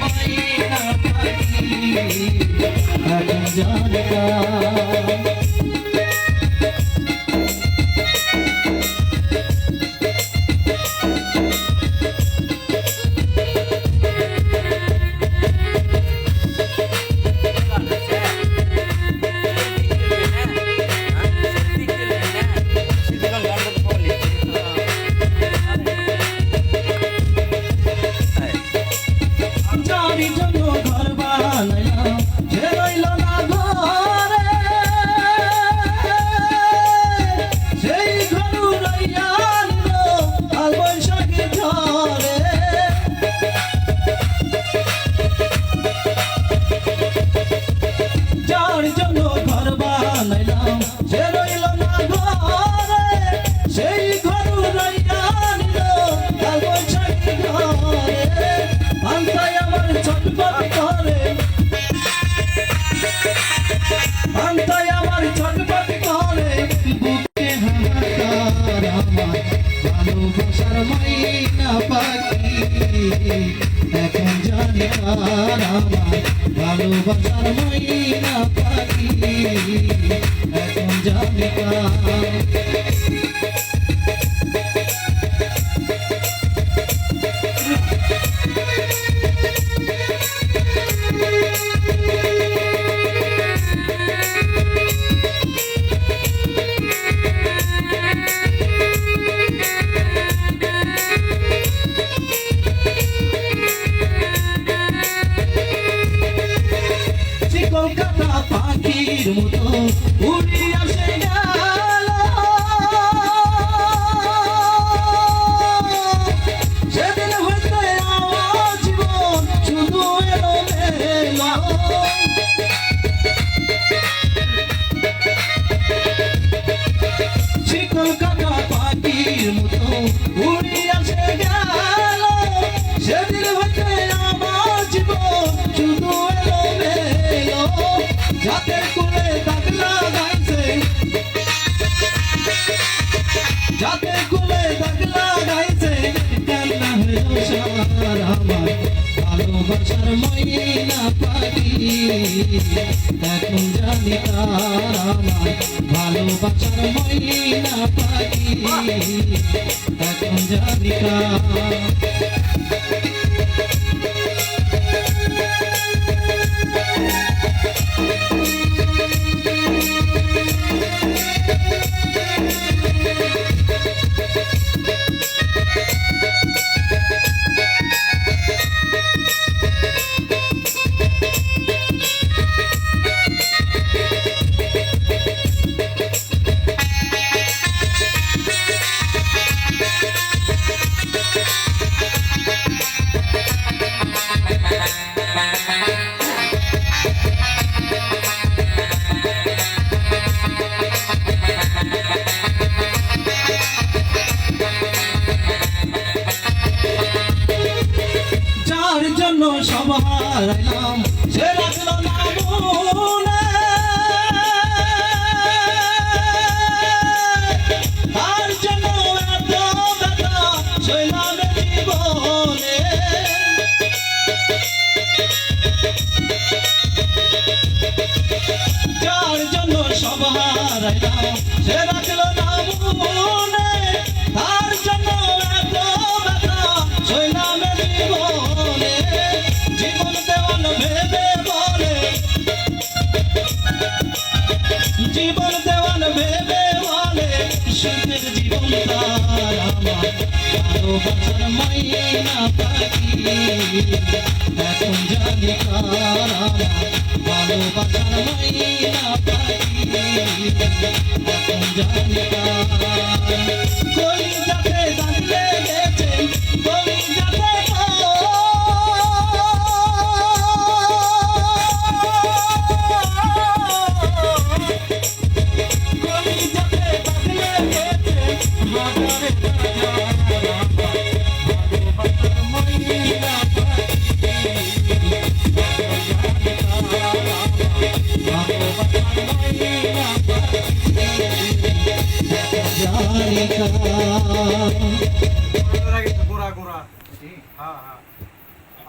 ময়না পাখি এখন জানে না। ভালোবাসার ময়না পাখি এখন জানে আর আমার ভালোবাসার ময়না পাখি এখন জানে কলকাতা পাখির মতো উড়ে আসে গেল সেদিন হইতে আমার জীবন শুধু এলো মেলো কলকাতা পাখির মতো উড়ে আসে গেল সেদিন হইতে আমার জীবন শুধু এলো মেলো যাতে কুলে দাগ লাগাইছে যাতে কুলে দাগ লাগাইছে কান্না হইল সার আমার ভালোবাসার ময়না পাখি এখন জানি তার আমার ভালোবাসার ময়না পাখি এখন জানি তার সব হারাইলাম সে রাখলো না মনে তার জন্য এত ব্যথা সইলাম জীবনে যার জন্য সব হারাইলাম সে রাখলো না মনে তার জন্য এত ব্যথা সইলাম জীবনে জীবন দেওয়ান ভেবে বলে জীবন দেওয়ান ভেবে বলে সুখের জীবন তার আমার ভালোবাসার ময়না পাখি এখন জানি কার আমার ভালোবাসার ময়না পাখি এখন জানি কার কই যাতে দাগ লেগেছে